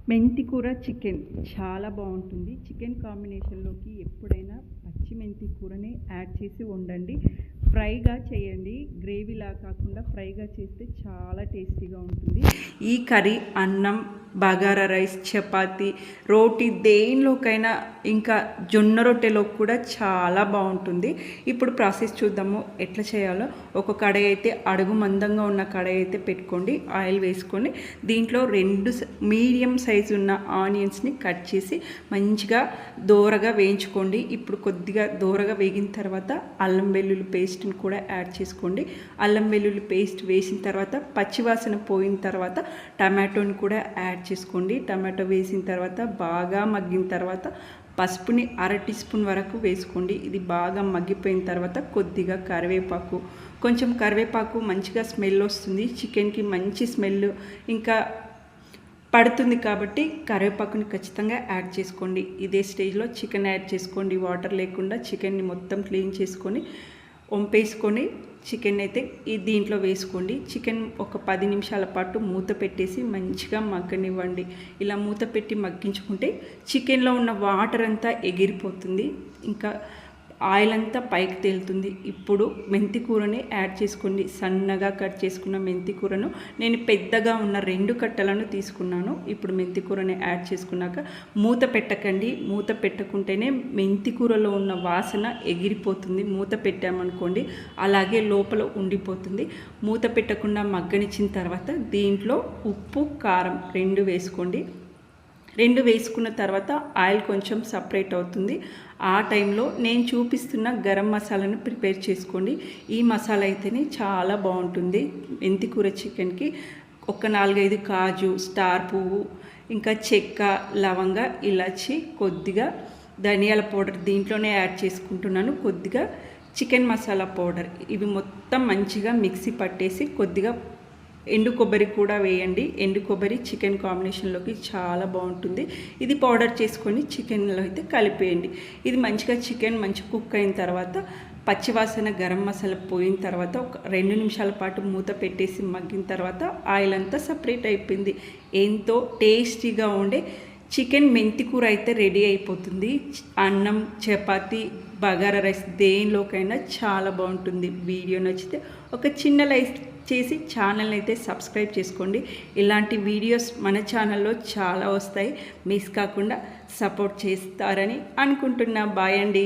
మెంతి కూర చికెన్ చాలా బాగుంటుంది. చికెన్ కాంబినేషన్లోకి ఎప్పుడైనా పచ్చి మెంతి కూరని యాడ్ చేసి వండండి. ఫ్రైగా చేయండి, గ్రేవీలా కాకుండా ఫ్రైగా చేస్తే చాలా టేస్టీగా ఉంటుంది. ఈ కర్రీ అన్నం, బగారా రైస్, చపాతి, రోటీ దేనిలోకైనా ఇంకా జొన్న రొట్టెలో కూడా చాలా బాగుంటుంది. ఇప్పుడు ప్రాసెస్ చూద్దాము ఎట్లా చేయాలో. ఒక కడాయి అయితే అడుగు మందంగా ఉన్న కడాయి అయితే పెట్టుకోండి. ఆయిల్ వేసుకొని దీంట్లో 2 మీడియం సైజు ఉన్న ఆనియన్స్ని కట్ చేసి మంచిగా దోరగా వేయించుకోండి. ఇప్పుడు కొద్దిగా దోరగా వేగిన తర్వాత అల్లం వెల్లుల్లి పేస్ట్ని కూడా యాడ్ చేసుకోండి. అల్లం వెల్లుల్లి పేస్ట్ వేసిన తర్వాత పచ్చివాసన పోయిన తర్వాత టమాటోని కూడా యాడ్ చేసుకోండి. టమాటో వేసిన తర్వాత బాగా మగ్గిన తర్వాత పసుపుని 1/2 టీ స్పూన్ వరకు వేసుకోండి. ఇది బాగా మగ్గిపోయిన తర్వాత కొద్దిగా కరివేపాకు, కొంచెం కరివేపాకు మంచిగా స్మెల్ వస్తుంది, చికెన్కి మంచి స్మెల్ ఇంకా పడుతుంది కాబట్టి కరివేపాకుని ఖచ్చితంగా యాడ్ చేసుకోండి. ఇదే స్టేజ్లో చికెన్ యాడ్ చేసుకోండి. వాటర్ లేకుండా చికెన్ని మొత్తం క్లీన్ చేసుకొని వంపేసుకొని చికెన్ అయితే దీంట్లో వేసుకోండి. చికెన్ ఒక 10 నిమిషాల పాటు మూత పెట్టేసి మంచిగా మగ్గనివ్వండి. ఇలా మూత పెట్టి మగ్గించుకుంటే చికెన్లో ఉన్న వాటర్ అంతా ఎగిరిపోతుంది, ఇంకా ఆయిల్ అంతా పైకి తేలుతుంది. ఇప్పుడు మెంతి కూరని యాడ్ చేసుకోండి. సన్నగా కట్ చేసుకున్న మెంతి కూరను నేను పెద్దగా ఉన్న 2 కట్టలను తీసుకున్నాను. ఇప్పుడు మెంతి కూరని యాడ్ చేసుకున్నాక మూత పెట్టకండి. మూత పెట్టకుంటేనే మెంతి కూరలో ఉన్న వాసన ఎగిరిపోతుంది. మూత పెట్టామనుకోండి అలాగే లోపల ఉండిపోతుంది. మూత పెట్టకుండా మగ్గనిచ్చిన తర్వాత దీంట్లో ఉప్పు, కారం 2 వేసుకోండి. 2 వేసుకున్న తర్వాత ఆయిల్ కొంచెం సపరేట్ అవుతుంది. ఆ టైంలో నేను చూపిస్తున్న గరం మసాలాను ప్రిపేర్ చేసుకోండి. ఈ మసాలా అయితేనే చాలా బాగుంటుంది మెంతి కూర చికెన్కి. ఒక 4-5 కాజు, స్టార్ పువ్వు, ఇంకా చెక్క, లవంగ, ఇలాచి, కొద్దిగా ధనియాల పౌడర్ దీంట్లోనే యాడ్ చేసుకుంటున్నాను, కొద్దిగా చికెన్ మసాలా పౌడర్. ఇవి మొత్తం మంచిగా మిక్సీ పట్టేసి కొద్దిగా ఎండు కొబ్బరి కూడా వేయండి. ఎండు కొబ్బరి చికెన్ కాంబినేషన్లోకి చాలా బాగుంటుంది. ఇది పౌడర్ చేసుకొని చికెన్లో అయితే కలిపేయండి. ఇది మంచిగా చికెన్ కుక్ అయిన తర్వాత పచ్చివాసన గరం మసాలా పోయిన తర్వాత ఒక 2 నిమిషాల పాటు మూత పెట్టేసి మగ్గిన తర్వాత ఆయిల్ అంతా సపరేట్ అయిపోయింది. ఎంతో టేస్టీగా ఉండే చికెన్ మెంతి కూర అయితే రెడీ అయిపోతుంది. అన్నం, చపాతి, బగారా రైస్ దేనిలోకైనా చాలా బాగుంటుంది. వీడియో నచ్చితే ఒక చిన్న లైక్ చేసి ఛానల్ని అయితే సబ్స్క్రైబ్ చేసుకోండి. ఇలాంటి వీడియోస్ మన ఛానల్లో చాలా వస్తాయి, మిస్ కాకుండా సపోర్ట్ చేస్తారని అనుకుంటున్నా. బాయ్ అండి.